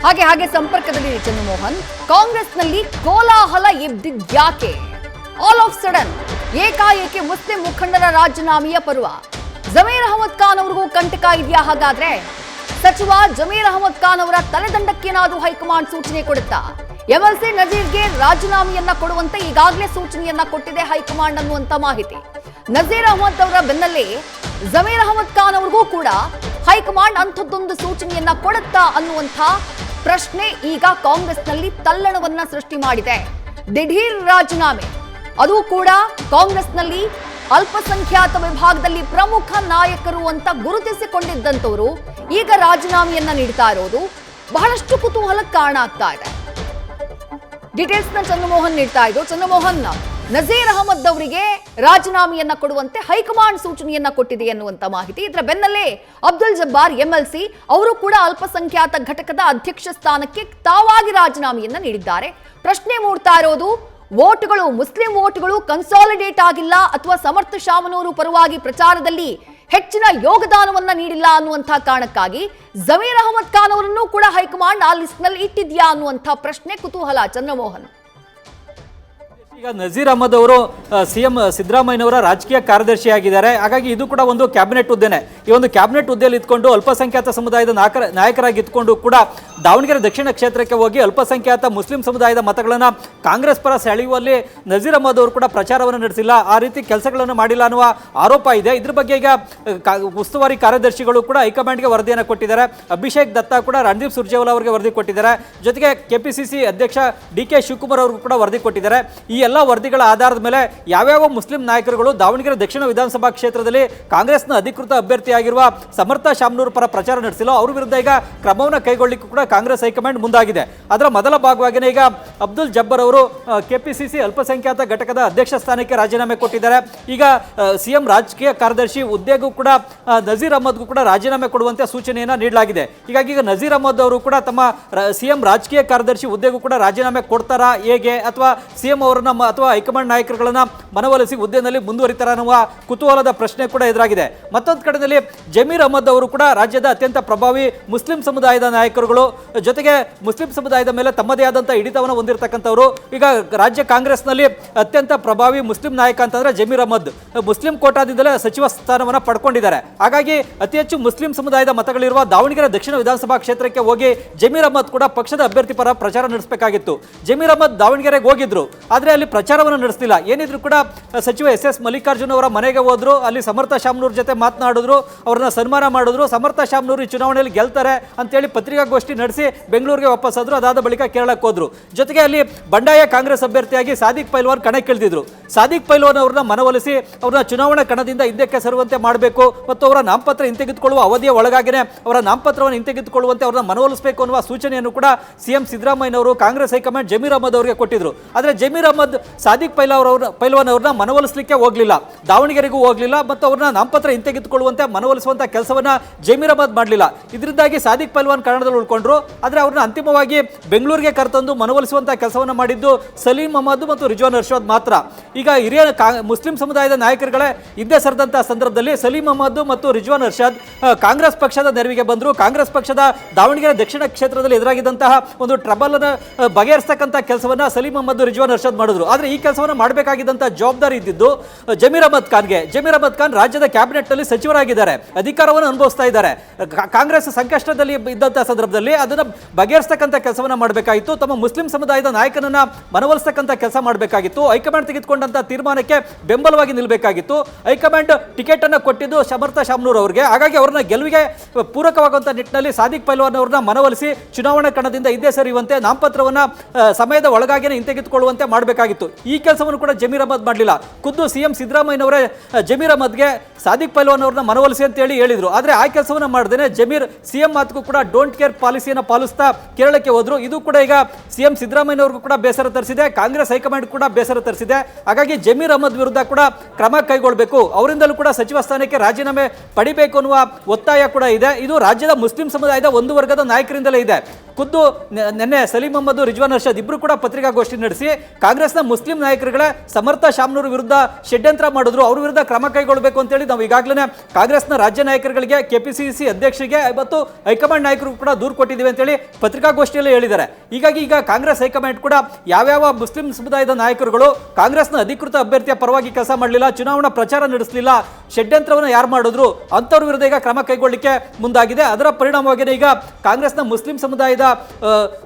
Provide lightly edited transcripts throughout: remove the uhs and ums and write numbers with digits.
ಹಾಗೆ ಸಂಪರ್ಕದಲ್ಲಿ ಚಂದ್ರಮೋಹನ್. ಕಾಂಗ್ರೆಸ್ನಲ್ಲಿ ಕೋಲಾಹಲ ಎದ್ದಿದ್ಯಾಕೆ? ಆಲ್ ಆಫ್ ಸಡನ್ ಏಕಾಏಕಿ ಮುಸ್ಲಿಂ ಮುಖಂಡರ ರಾಜೀನಾಮೆಯ ಪರ್ವ. ಜಮೀರ್ ಅಹಮದ್ ಖಾನ್ ಅವರಿಗೂ ಕಂಟಕ ಇದೆಯಾ? ಹಾಗಾದ್ರೆ ಸಚಿವ ಜಮೀರ್ ಅಹಮದ್ ಖಾನ್ ಅವರ ತಲೆದಂಡಕ್ಕೇನಾದ್ರೂ ಹೈಕಮಾಂಡ್ ಸೂಚನೆ ಕೊಡುತ್ತಾ? ಎಂಎಲ್ಸಿ ನಜೀರ್ಗೆ ರಾಜೀನಾಮೆಯನ್ನ ಕೊಡುವಂತೆ ಈಗಾಗಲೇ ಸೂಚನೆಯನ್ನ ಕೊಟ್ಟಿದೆ ಹೈಕಮಾಂಡ್ ಅನ್ನುವಂತ ಮಾಹಿತಿ. ನಜೀರ್ ಅಹಮದ್ ಅವರ ಬೆನ್ನಲ್ಲೇ ಜಮೀರ್ ಅಹಮದ್ ಖಾನ್ ಅವರಿಗೂ ಕೂಡ ಹೈಕಮಾಂಡ್ ಅಂಥದ್ದೊಂದು ಸೂಚನೆಯನ್ನ ಕೊಡುತ್ತಾ ಅನ್ನುವಂಥ ಪ್ರಶ್ನೆ ಈಗ ಕಾಂಗ್ರೆಸ್ನಲ್ಲಿ ತಲ್ಲಣವನ್ನ ಸೃಷ್ಟಿ ಮಾಡಿದೆ. ದಿಢೀರ್ ರಾಜೀನಾಮೆ, ಅದು ಕೂಡ ಕಾಂಗ್ರೆಸ್ನಲ್ಲಿ ಅಲ್ಪಸಂಖ್ಯಾತ ವಿಭಾಗದಲ್ಲಿ ಪ್ರಮುಖ ನಾಯಕರು ಅಂತ ಗುರುತಿಸಿಕೊಂಡಿದ್ದಂತವರು ಈಗ ರಾಜೀನಾಮೆಯನ್ನ ನೀಡ್ತಾ ಇರೋದು ಬಹಳಷ್ಟು ಕುತೂಹಲಕ್ಕೆ ಕಾರಣ ಆಗ್ತಾ ಇದೆ. ಡೀಟೇಲ್ಸ್ ನ ಚಂದ್ರಮೋಹನ್ ನೀಡ್ತಾ ಇದ್ರು. ಚಂದ್ರಮೋಹನ್, ನಜೀರ್ ಅಹಮದ್ ಅವರಿಗೆ ರಾಜೀನಾಮೆಯನ್ನ ಕೊಡುವಂತೆ ಹೈಕಮಾಂಡ್ ಸೂಚನೆಯನ್ನ ಕೊಟ್ಟಿದೆ ಅನ್ನುವಂತ ಮಾಹಿತಿ. ಇದರ ಬೆನ್ನಲ್ಲೇ ಅಬ್ದುಲ್ ಜಬ್ಬಾರ್ ಎಂಎಲ್ಸಿ ಅವರು ಕೂಡ ಅಲ್ಪಸಂಖ್ಯಾತ ಘಟಕದ ಅಧ್ಯಕ್ಷ ಸ್ಥಾನಕ್ಕೆ ತಾವಾಗಿ ರಾಜೀನಾಮೆಯನ್ನ ನೀಡಿದ್ದಾರೆ. ಪ್ರಶ್ನೆ ಮೂಡ್ತಾ ಇರೋದು, ವೋಟ್ಗಳು, ಮುಸ್ಲಿಂ ವೋಟ್ಗಳು ಕನ್ಸಾಲಿಡೇಟ್ ಆಗಿಲ್ಲ ಅಥವಾ ಸಮರ್ಥ ಶಾಮನೂರು ಪರವಾಗಿ ಪ್ರಚಾರದಲ್ಲಿ ಹೆಚ್ಚಿನ ಯೋಗದಾನವನ್ನ ನೀಡಿಲ್ಲ ಅನ್ನುವಂತಹ ಕಾರಣಕ್ಕಾಗಿ ಜಮೀರ್ ಅಹಮದ್ ಖಾನ್ ಅವರನ್ನು ಕೂಡ ಹೈಕಮಾಂಡ್ ಆ ಲಿಸ್ಟ್ ನಲ್ಲಿ ಇಟ್ಟಿದ್ಯಾ ಅನ್ನುವಂತಹ ಪ್ರಶ್ನೆ, ಕುತೂಹಲ. ಚಂದ್ರಮೋಹನ್, ಈಗ ನಜೀರ್ ಅಹಮದ್ ಅವರು ಸಿಎಂ ಸಿದ್ದರಾಮಯ್ಯನವರ ರಾಜಕೀಯ ಕಾರ್ಯದರ್ಶಿ ಆಗಿದ್ದಾರೆ. ಹಾಗಾಗಿ ಇದು ಕೂಡ ಒಂದು ಕ್ಯಾಬಿನೆಟ್ ಹುದ್ದೆನೆ. ಈ ಒಂದು ಕ್ಯಾಬಿನೆಟ್ ಹುದ್ದೆಯಲ್ಲಿ ಇದ್ಕೊಂಡು ಅಲ್ಪಸಂಖ್ಯಾತ ಸಮುದಾಯದ ನಾಯಕರಾಗಿ ಇದ್ಕೊಂಡು ಕೂಡ ದಾವಣಗೆರೆ ದಕ್ಷಿಣ ಕ್ಷೇತ್ರಕ್ಕೆ ಹೋಗಿ ಅಲ್ಪಸಂಖ್ಯಾತ ಮುಸ್ಲಿಂ ಸಮುದಾಯದ ಮತಗಳನ್ನು ಕಾಂಗ್ರೆಸ್ ಪರ ಸೆಳೆಯುವಲ್ಲಿ ನಜೀರ್ ಅಹಮದ್ ಅವರು ಕೂಡ ಪ್ರಚಾರವನ್ನು ನಡೆಸಿಲ್ಲ, ಆ ರೀತಿ ಕೆಲಸಗಳನ್ನು ಮಾಡಿಲ್ಲ ಅನ್ನುವ ಆರೋಪ ಇದೆ. ಇದ್ರ ಬಗ್ಗೆ ಈಗ ಉಸ್ತುವಾರಿ ಕಾರ್ಯದರ್ಶಿಗಳು ಕೂಡ ಹೈಕಮಾಂಡ್ಗೆ ವರದಿಯನ್ನು ಕೊಟ್ಟಿದ್ದಾರೆ. ಅಭಿಷೇಕ್ ದತ್ತಾ ಕೂಡ ರಣದೀಪ್ ಸುರ್ಜೇವಾಲಾ ಅವರಿಗೆ ವರದಿ ಕೊಟ್ಟಿದ್ದಾರೆ. ಜೊತೆಗೆ ಕೆಪಿಸಿಸಿ ಅಧ್ಯಕ್ಷ ಡಿ.ಕೆ. ಶಿವಕುಮಾರ್ ಅವರು ಕೂಡ ವರದಿ ಕೊಟ್ಟಿದ್ದಾರೆ. ಈ ಎಲ್ಲ ವರದಿಗಳ ಆಧಾರದ ಮೇಲೆ ಯಾವ್ಯಾವ ಮುಸ್ಲಿಂ ನಾಯಕರುಗಳು ದಾವಣಗೆರೆ ದಕ್ಷಿಣ ವಿಧಾನಸಭಾ ಕ್ಷೇತ್ರದಲ್ಲಿ ಕಾಂಗ್ರೆಸ್ನ ಅಧಿಕೃತ ಅಭ್ಯರ್ಥಿಯಾಗಿರುವ ಸಮರ್ಥ ಶಾಮನೂರು ಪರ ಪ್ರಚಾರ ನಡೆಸಿಲ್ಲ, ಅವರ ವಿರುದ್ಧ ಈಗ ಕ್ರಮವನ್ನು ಕೈಗೊಳ್ಳಲಿಕ್ಕೂ ಕೂಡ ಕಾಂಗ್ರೆಸ್ ಹೈಕಮಾಂಡ್ ಮುಂದಾಗಿದೆ. ಅದರ ಮೊದಲ ಭಾಗವಾಗಿಯೇ ಈಗ ಅಬ್ದುಲ್ ಜಬ್ಬರ್ ಅವರು ಕೆಪಿಸಿಸಿ ಅಲ್ಪಸಂಖ್ಯಾತ ಘಟಕದ ಅಧ್ಯಕ್ಷ ಸ್ಥಾನಕ್ಕೆ ರಾಜೀನಾಮೆ ಕೊಟ್ಟಿದ್ದಾರೆ. ಈಗ ಸಿಎಂ ರಾಜಕೀಯ ಕಾರ್ಯದರ್ಶಿ ಹುದ್ದೆಗೂ ಕೂಡ ನಜೀರ್ ಅಹಮದ್ಗೂ ಕೂಡ ರಾಜೀನಾಮೆ ಕೊಡುವಂತೆ ಸೂಚನೆಯನ್ನು ನೀಡಲಾಗಿದೆ. ಹೀಗಾಗಿ ಈಗ ನಜೀರ್ ಅಹಮದ್ ಅವರು ಕೂಡ ತಮ್ಮ ಸಿಎಂ ರಾಜಕೀಯ ಕಾರ್ಯದರ್ಶಿ ಹುದ್ದೆಗೂ ಕೂಡ ರಾಜೀನಾಮೆ ಕೊಡ್ತಾರಾ ಹೇಗೆ, ಅಥವಾ ಸಿಎಂ ಅವರನ್ನ ಅಥವಾ ಹೈಕಮಾಂಡ್ ನಾಯಕರುಗಳನ್ನ ಮನವೊಲಿಸಿ ಹುದ್ದೆಯಲ್ಲಿ ಮುಂದುವರಿತಾರ ಅನ್ನುವ ಕುತೂಹಲದ ಪ್ರಶ್ನೆ ಕೂಡ ಎದುರಾಗಿದೆ. ಮತ್ತೊಂದು ಕಡೆಯಲ್ಲಿ ಜಮೀರ್ ಅಹಮದ್ ಅವರು ಕೂಡ ರಾಜ್ಯದ ಅತ್ಯಂತ ಪ್ರಭಾವಿ ಮುಸ್ಲಿಂ ಸಮುದಾಯದ ನಾಯಕರುಗಳು, ಜೊತೆಗೆ ಮುಸ್ಲಿಂ ಸಮುದಾಯದ ಮೇಲೆ ತಮ್ಮದೇ ಆದಂತಹ ಹಿಡಿತವನ್ನು ಹೊಂದಿರತಕ್ಕಂಥವರು. ಈಗ ರಾಜ್ಯ ಕಾಂಗ್ರೆಸ್ನಲ್ಲಿ ಅತ್ಯಂತ ಪ್ರಭಾವಿ ಮುಸ್ಲಿಂ ನಾಯಕ ಅಂತಂದ್ರೆ ಜಮೀರ್ ಅಹಮದ್ ಮುಸ್ಲಿಂ ಕೋಟಾದಿಂದಲೇ ಸಚಿವ ಸ್ಥಾನವನ್ನು ಪಡ್ಕೊಂಡಿದ್ದಾರೆ. ಹಾಗಾಗಿ ಅತಿ ಹೆಚ್ಚು ಮುಸ್ಲಿಂ ಸಮುದಾಯದ ಮತಗಳಿರುವ ದಾವಣಗೆರೆ ದಕ್ಷಿಣ ವಿಧಾನಸಭಾ ಕ್ಷೇತ್ರಕ್ಕೆ ಹೋಗಿ ಜಮೀರ್ ಅಹಮದ್ ಕೂಡ ಪಕ್ಷದ ಅಭ್ಯರ್ಥಿ ಪರ ಪ್ರಚಾರ ನಡೆಸಬೇಕಾಗಿತ್ತು. ಜಮೀರ್ ಅಹಮದ್ ದಾವಣಗೆರೆಗೆ ಹೋಗಿದ್ರು, ಆದರೆ ಅಲ್ಲಿ ಪ್ರಚಾರವನ್ನು ನಡೆಸಲಿಲ್ಲ. ಏನಿದ್ರು ಕೂಡ ಸಚಿವ ಎಸ್ ಮಲ್ಲಿಕಾರ್ಜುನ್ ಅವರ ಮನೆಗೆ ಹೋದ್ರು, ಅಲ್ಲಿ ಸಮರ್ಥ ಶಾಮನೂರ್ ಜೊತೆ ಮಾತನಾಡಿದ್ರು, ಅವ್ರನ್ನ ಸನ್ಮಾನ ಮಾಡಿದ್ರು. ಸಮರ್ಥ ಶಾಮನೂರು ಈ ಚುನಾವಣೆಯಲ್ಲಿ ಗೆಲ್ತಾರೆ ಅಂತೇಳಿ ಪತ್ರಿಕಾಗೋಷ್ಠಿ ನಡೆಸಿ ಬೆಂಗಳೂರಿಗೆ ವಾಪಸ್ ಆದ್ರು. ಅದಾದ ಬಳಿಕ ಕೇರಳಕ್ಕೆ ಹೋದ್ರು. ಜೊತೆಗೆ ಅಲ್ಲಿ ಬಂಡಾಯ ಕಾಂಗ್ರೆಸ್ ಅಭ್ಯರ್ಥಿಯಾಗಿ ಸಾದಿಕ್ ಪೈಲ್ವಾನ್ ಕಣಕ್ಕಿಳಿದಿದ್ರು. ಸಾದಿಕ್ ಪೈಲ್ವಾನ್ ಅವರನ್ನ ಮನವೊಲಿಸಿ ಅವ್ರನ್ನ ಚುನಾವಣಾ ಕಣದಿಂದ ಹಿಂದಕ್ಕೆ ಸರುವಂತೆ ಮಾಡಬೇಕು ಮತ್ತು ಅವರ ನಾಮಪತ್ರ ಹಿಂತೆಗೆದುಕೊಳ್ಳುವ ಅವಧಿಯ ಒಳಗಾಗಿನೇ ಅವರ ನಾಮಪತ್ರವನ್ನು ಹಿಂತೆಗೆದುಕೊಳ್ಳುವಂತೆ ಅವ್ರನ್ನ ಮನವೊಲಿಸಬೇಕು ಅನ್ನುವ ಸೂಚನೆಯನ್ನು ಕೂಡ ಸಿಎಂ ಸಿದ್ದರಾಮಯ್ಯನವರು ಕಾಂಗ್ರೆಸ್ ಹೈಕಮಾಂಡ್ ಜಮೀರ್ ಅಹಮದ್ ಅವರಿಗೆ ಕೊಟ್ಟಿದ್ರು. ಆದರೆ ಜಮೀರ್ ಅಹಮದ್ ಸಾದಿಕ್ ಪೈಲ್ವಾನ್ ಅವ್ರನ್ನ ಮನವೊಲಿಸಲಿಕ್ಕೆ ಹೋಗಲಿಲ್ಲ, ದಾವಣಗೆರೆಗೂ ಹೋಗಲಿಲ್ಲ ಮತ್ತು ಅವ್ರನ್ನ ನಾಮಪತ್ರ ಹಿಂತೆಗೆದುಕೊಳ್ಳುವಂತೆ ಮನವೊಲಿಸುವಂತ ಕೆಲಸವನ್ನ ಜಮೀರ್ ಅಹಮದ್ ಮಾಡಲಿಲ್ಲ. ಇದರಿಂದಾಗಿ ಸಾದಿಕ್ ಪೈಲ್ವಾನ್ ಕನ್ನಡದಲ್ಲಿ ಉಳ್ಕೊಂಡ್ರು. ಆದರೆ ಅವ್ರನ್ನ ಅಂತಿಮವಾಗಿ ಬೆಂಗಳೂರಿಗೆ ಕರೆತಂದು ಮನವೊಲಿಸುವಂತ ಕೆಲಸವನ್ನ ಮಾಡಿದ್ದು ಸಲೀಂ ಅಹಮದ್ ಮತ್ತು ರಿಜ್ವಾನ್ ಅರ್ಷದ್ ಮಾತ್ರ. ಈಗ ಹಿರಿಯ ಮುಸ್ಲಿಂ ಸಮುದಾಯದ ನಾಯಕರುಗಳೇ ಹಿಂದೆ ಸರಿದಂತಹ ಸಂದರ್ಭದಲ್ಲಿ ಸಲೀಂ ಅಹಮದ್ ಮತ್ತು ರಿಜ್ವಾನ್ ಅರ್ಷದ್ ಕಾಂಗ್ರೆಸ್ ಪಕ್ಷದ ನೆರವಿಗೆ ಬಂದರು. ಕಾಂಗ್ರೆಸ್ ಪಕ್ಷದ ದಾವಣಗೆರೆ ದಕ್ಷಿಣ ಕ್ಷೇತ್ರದಲ್ಲಿ ಎದುರಾಗಿದ್ದಂತಹ ಒಂದು ಟ್ರಬಲ್ ಅನ್ನು ಬಗೆಹರಿಸತಕ್ಕಂಥ ಕೆಲಸವನ್ನ ಸಲೀಂ ಅಹಮದ್ ರಿಜ್ವಾನ್ ಅರ್ಷದ್ ಮಾಡಿದ್ರು. ಆದರೆ ಈ ಕೆಲಸವನ್ನು ಮಾಡಬೇಕಾಗಿದ್ದಂತಹ ಜವಾಬ್ದಾರಿ ಇದ್ದಿದ್ದು ಜಮೀರ್ ಅಹಮದ್ ಖಾನ್ಗೆ. ಜಮೀರ್ ಅಹಮದ್ ಖಾನ್ ರಾಜ್ಯದ ಕ್ಯಾಬಿನೆಟ್ ನಲ್ಲಿ ಸಚಿವರಾಗಿದ್ದಾರೆ, ಅಧಿಕಾರವನ್ನು ಅನುಭವಿಸ್ತಾ ಇದ್ದಾರೆ. ಕಾಂಗ್ರೆಸ್ ಸಂಕಷ್ಟದಲ್ಲಿ ಇದ್ದಂತಹ ಸಂದರ್ಭದಲ್ಲಿ ಅದನ್ನ ಬಗೆಹರಿಸತಕ್ಕಂಥ ಕೆಲಸವನ್ನ ಮಾಡಬೇಕಾಗಿತ್ತು. ತಮ್ಮ ಮುಸ್ಲಿಂ ಸಮುದಾಯದ ನಾಯಕನನ್ನ ಮನವೊಲಿಸತಕ್ಕಂಥ ಕೆಲಸ ಮಾಡಬೇಕಾಗಿತ್ತು. ಹೈಕಮಾಂಡ್ ತೆಗೆದುಕೊಂಡಂತಹ ತೀರ್ಮಾನಕ್ಕೆ ಬೆಂಬಲವಾಗಿ ನಿಲ್ಲಬೇಕಾಗಿತ್ತು. ಹೈಕಮಾಂಡ್ ಟಿಕೆಟ್ ಅನ್ನು ಕೊಟ್ಟಿದ್ದು ಸಮರ್ಥ ಶಾಮನೂರ್ ಅವರಿಗೆ. ಹಾಗಾಗಿ ಅವರನ್ನ ಗೆಲುವಿಗೆ ಪೂರಕವಾಗುವಂತಹ ನಿಟ್ಟಿನಲ್ಲಿ ಸಾದಿಕ್ ಪೈಲ್ವಾನ್ ಅವರನ್ನ ಮನವೊಲಿಸಿ ಚುನಾವಣಾ ಕಣದಿಂದ ಹಿಂದೆ ಸರಿಯುವಂತೆ ನಾಮಪತ್ರವನ್ನ ಸಮಯದ ಒಳಗಾಗಿನೇ ಹಿಂತೆಗೆದುಕೊಳ್ಳುವಂತೆ ಮಾಡಬೇಕಾಗಿತ್ತು. ಈ ಕೆಲಸವನ್ನು ಕೂಡ ಜಮೀರ್ ಅಹಮದ್ ಮಾಡಲಿಲ್ಲ. ಖುದ್ದು ಸಿಎಂ ಸಿದ್ದರಾಮಯ್ಯನವರೇ ಜಮೀರ್ ಅಹಮದ್ಗೆ ಸಾದಿಕ್ ಪೈಲ್ವಾನ್ ಅವರನ್ನ ಮನವೊಲಿಸಿ ಅಂತ ಹೇಳಿದ್ರು. ಆದರೆ ಆ ಕೆಲಸವನ್ನು ಮಾಡದೇನೆ ಜಮೀರ್ ಸಿಎಂ ಮಾತುಗೂ ಕೂಡ ಡೋಂಟ್ ಕೇರ್ ಪಾಲಿಸಿಯನ್ನು ಪಾಲಿಸ್ತಾ ಕೇರಳಕ್ಕೆ ಹೋದ್ರು. ಇದು ಕೂಡ ಈಗ ಸಿಎಂ ಸಿದ್ದರಾಮಯ್ಯನವರಿಗೂ ಕೂಡ ಬೇಸರ ತರಿಸಿದೆ, ಕಾಂಗ್ರೆಸ್ ಹೈಕಮಾಂಡ್ ಕೂಡ ಬೇಸರ ತರಿಸಿದೆ. ಹಾಗಾಗಿ ಜಮೀರ್ ಅಹಮದ್ ವಿರುದ್ಧ ಕೂಡ ಕ್ರಮ ಕೈಗೊಳ್ಳಬೇಕು, ಅವರಿಂದಲೂ ಕೂಡ ಸಚಿವ ಸ್ಥಾನಕ್ಕೆ ರಾಜೀನಾಮೆ ಪಡಿಬೇಕು ಅನ್ನುವ ಒತ್ತಾಯ ಕೂಡ ಇದೆ. ಇದು ರಾಜ್ಯದ ಮುಸ್ಲಿಂ ಸಮುದಾಯದ ಒಂದು ವರ್ಗದ ನಾಯಕರಿಂದಲೇ ಇದೆ. ಖುದ್ದು ನಿನ್ನೆ ಸಲೀಂ ಅಹಮದ್ ರಿಜ್ವಾನ್ ಅರ್ಷದ್ ಇಬ್ರು ಕೂಡ ಪತ್ರಿಕಾಗೋಷ್ಠಿ ನಡೆಸಿ ಕಾಂಗ್ರೆಸ್ನ ಮುಸ್ಲಿಂ ನಾಯಕರುಗಳ ಸಮರ್ಥ ಶಾಮ್ನೂರ್ ವಿರುದ್ಧ ಷಡ್ಯಂತ್ರ ಮಾಡಿದ್ರು, ಅವ್ರ ವಿರುದ್ಧ ಕ್ರಮ ಕೈಗೊಳ್ಳಬೇಕು ಅಂತೇಳಿ ನಾವು ಈಗಾಗಲೇ ಕಾಂಗ್ರೆಸ್ನ ರಾಜ್ಯ ನಾಯಕರುಗಳಿಗೆ, ಕೆಪಿಸಿಸಿ ಅಧ್ಯಕ್ಷರಿಗೆ ಮತ್ತು ಹೈಕಮಾಂಡ್ ನಾಯಕರು ಕೂಡ ದೂರು ಕೊಟ್ಟಿದ್ದೀವಿ ಅಂತೇಳಿ ಪತ್ರಿಕಾಗೋಷ್ಠಿಯಲ್ಲಿ ಹೇಳಿದ್ದಾರೆ. ಹೀಗಾಗಿ ಈಗ ಕಾಂಗ್ರೆಸ್ ಹೈಕಮಾಂಡ್ ಕೂಡ ಯಾವ್ಯಾವ ಮುಸ್ಲಿಂ ಸಮುದಾಯದ ನಾಯಕರುಗಳು ಕಾಂಗ್ರೆಸ್ನ ಅಧಿಕೃತ ಅಭ್ಯರ್ಥಿಯ ಪರವಾಗಿ ಕೆಲಸ ಮಾಡಲಿಲ್ಲ, ಚುನಾವಣಾ ಪ್ರಚಾರ ನಡೆಸಲಿಲ್ಲ, ಷಡ್ಯಂತ್ರವನ್ನು ಯಾರು ಮಾಡಿದ್ರು ಅಂಥವ್ರ ವಿರುದ್ಧ ಈಗ ಕ್ರಮ ಕೈಗೊಳ್ಳಲಿಕ್ಕೆ ಮುಂದಾಗಿದೆ. ಅದರ ಪರಿಣಾಮವಾಗಿ ಈಗ ಕಾಂಗ್ರೆಸ್ನ ಮುಸ್ಲಿಂ ಸಮುದಾಯದ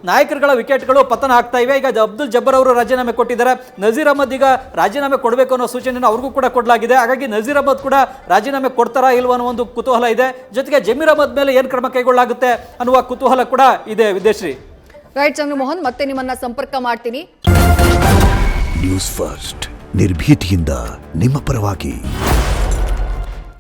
ನಾಯಕರುಗಳ ವಿಕೆಟ್ಗಳು ಪತನ ಆಗ್ತಾ ಇವೆ. ಈಗ ಅಬ್ದುಲ್ ಜಬ್ಬರ್ ಅವರು ರಾಜೀನಾಮೆ ಕೊಟ್ಟಿದ್ದಾರೆ, ನಜೀರ್ ಅಹಮದ್ ಈಗ ರಾಜೀನಾಮೆ ಕೊಡಬೇಕು ಅನ್ನೋ ಸೂಚನೆಯನ್ನು ಅವ್ರಿಗೂ ಕೂಡ ಕೊಡಲಾಗಿದೆ. ಹಾಗಾಗಿ ನಜೀರ್ ಅಹಮದ್ ಕೂಡ ರಾಜೀನಾಮೆ ಕೊಡ್ತಾರಾ ಇಲ್ವಾ ಅನ್ನೋ ಒಂದು ಕುತೂಹಲ ಇದೆ. ಜೊತೆಗೆ ಜಮೀರ್ ಅಹಮದ್ ಮೇಲೆ ಏನು ಕ್ರಮ ಕೈಗೊಳ್ಳಲಾಗುತ್ತೆ ಅನ್ನುವ ಕುತೂಹಲ ಕೂಡ ಇದೆ. ವಿದ್ಯಾಶ್ರೀ. ರೈಟ್ ಚಂದ್ರಮೋಹನ್, ಮತ್ತೆ ನಿಮ್ಮನ್ನ ಸಂಪರ್ಕ ಮಾಡ್ತೀನಿ. ನ್ಯೂಸ್ ಫಸ್ಟ್ ನಿರ್ಭೀತಿಯಿಂದ ನಿಮ್ಮ ಪರವಾಗಿ.